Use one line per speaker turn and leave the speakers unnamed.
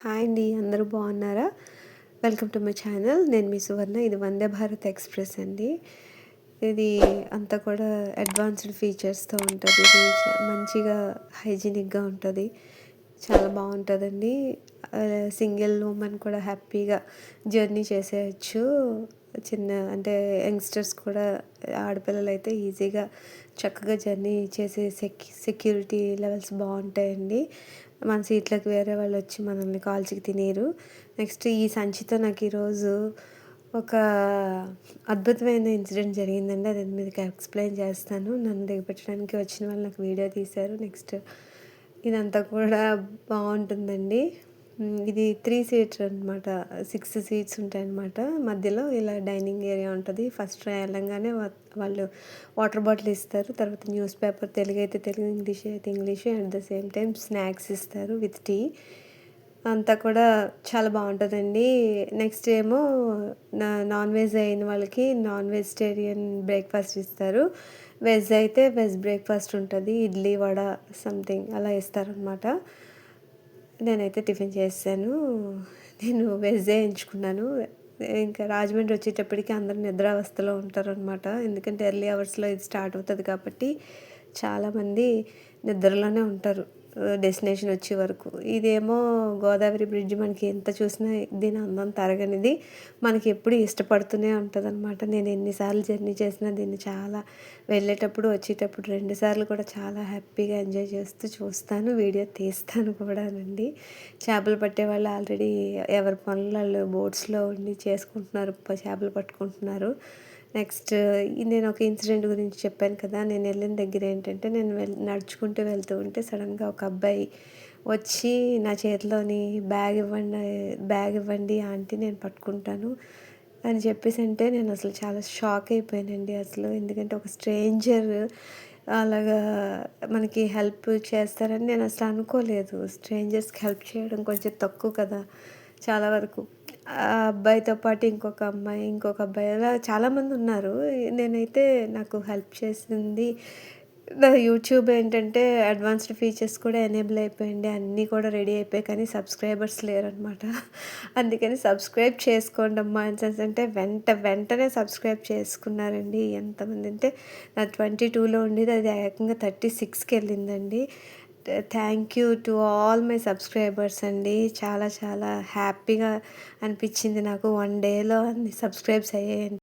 Hi అండి. అందరూ బాగున్నారా? Welcome to my channel. నేను మీ సువర్ణ. ఇది వందే భారత్ ఎక్స్‌ప్రెస్ అండి. ఇది అంతా కూడా అడ్వాన్స్డ్ ఫీచర్స్‌తో ఉంటది. ఇది మంచిగా హైజీనిక్‌గా ఉంటది. చాలా బావుంటదండి. సింగిల్ ఉమెన్ కూడా హ్యాపీగా జర్నీ చేసేయొచ్చు. చిన్న అంటే యంగ్‌స్టర్స్ కూడా ఆడపిల్లలైతే ఈజీగా చక్కగా జర్నీ చేసే సెక్యూరిటీ లెవెల్స్ బావుంటాయండి. మన సీట్‌లకి వేరే వాళ్ళొచ్చి మనల్ని కాల్చి తినేయరు. నెక్స్ట్ ఈ సంచితో నాకు ఈరోజు ఒక అద్భుతమైన ఇన్సిడెంట్ జరిగిందండి. అది మీకు ఎక్స్‌ప్లెయిన్ చేస్తాను. నన్ను దిగపెట్టడానికి వచ్చిన వాళ్ళు నాకు వీడియో తీశారు. నెక్స్ట్ ఇదంతా కూడా బావుంటుందండి. ఇది 3 సీటర్ అనమాట. 6 సీట్స్ ఉంటాయన్నమాట. మధ్యలో ఇలా డైనింగ్ ఏరియా ఉంటది. ఫస్ట్ వెళ్ళంగానే వాళ్ళు వాటర్ బాటిల్ ఇస్తారు. తర్వాత న్యూస్ పేపర్, తెలుగైతే తెలుగు, ఇంగ్లీష్ అయితే English. At the same time snacks ఇస్తారు విత్ టీ. అంతా కూడా చాలా బావుంటదండి. నెక్స్ట్ ఏమో నాన్ వెజ్ అయిన వాళ్ళకి నాన్ వెజిటేరియన్ బ్రేక్‌ఫాస్ట్ ఇస్తారు. వెజ్ అయితే వెజ్ బ్రేక్‌ఫాస్ట్ ఉంటది. ఇడ్లీ, వడ సంథింగ్ అలా ఇస్తారనమాట. నేనైతే టిఫిన్ చేసేసాను. నేను వెజ్జే ఎంచుకున్నాను. ఇంకా రాజమండ్రి వచ్చేటప్పటికి అందరూ నిద్రావస్థలో ఉంటారనమాట. ఎందుకంటే ఎర్లీ అవర్స్‌లో ఇది స్టార్ట్ అవుతది కాబట్టి చాలామంది నిద్రలోనే ఉంటారు. డెస్టినేషన్ వచ్చే వరకు. ఇదేమో గోదావరి బ్రిడ్జ్ మనకి ఎంత చూసినా దీని అందం తరగనిది. మనకి ఎప్పుడు ఇష్టపడుతూనే ఉంటదనమాట. నేను ఎన్ని సార్లు జర్నీ చేసినా దీన్ని చాలా వెళ్ళేటప్పుడు, వచ్చేటప్పుడు 2 సార్లు కూడా చాలా హ్యాపీగా ఎంజాయ్ చేస్తూ చూస్తాను. వీడియో తీస్తాను కూడానండి. చేపలు పట్టేవాళ్ళు ఆల్రెడీ ఎవరి పనులు ఆళ్ళు బోట్స్‌లో ఉండి చేసుకుంటున్నారు. చేపలు పట్టుకుంటున్నారు. నెక్స్ట్ నేను ఒక ఇన్సిడెంట్ గురించి చెప్పాను కదా! నేను వెళ్ళిన దగ్గర ఏంటంటే నేను నడుచుకుంటూ వెళ్తూ ఉంటే సడెన్‌గా ఒక అబ్బాయి వచ్చి నా చేతిలోని బ్యాగ్ ఇవ్వండి ఆంటీ నేను పట్టుకుంటాను అని చెప్పేసి అంటే నేను అసలు చాలా షాక్ అయిపోయానండి అసలు. ఎందుకంటే ఒక స్ట్రేంజర్ అలాగా మనకి హెల్ప్ చేస్తారని నేను అసలు అనుకోలేదు. స్ట్రేంజర్స్‌కి హెల్ప్ చేయడం కొంచెం తక్కువ కదా! చాలా వరకు. ఆ అబ్బాయితో పాటు ఇంకొక అమ్మాయి, ఇంకొక అబ్బాయి అలా చాలామంది ఉన్నారు. నేనైతే నాకు హెల్ప్ చేసింది నా యూట్యూబ్ ఏంటంటే అడ్వాన్స్డ్ ఫీచర్స్ కూడా ఎనేబుల్ అయిపోయింది. అన్నీ కూడా రెడీ అయిపోయాయి. కానీ సబ్స్క్రైబర్స్ లేరనమాట. అందుకని సబ్స్క్రైబ్ చేసుకోండమ్మా అనేసి అంటే వెంటనే సబ్స్క్రైబ్ చేసుకున్నారండి. ఎంతమంది అంటే నా 22లో ఉండేది అది ఏకంగా 36కి వెళ్ళిందండి. Thank you to all my subscribers అండి. చాలా చాలా హ్యాపీగా అనిపించింది నాకు. 1 డేలో అన్ని సబ్స్క్రైబ్స్ అయ్యాయండి.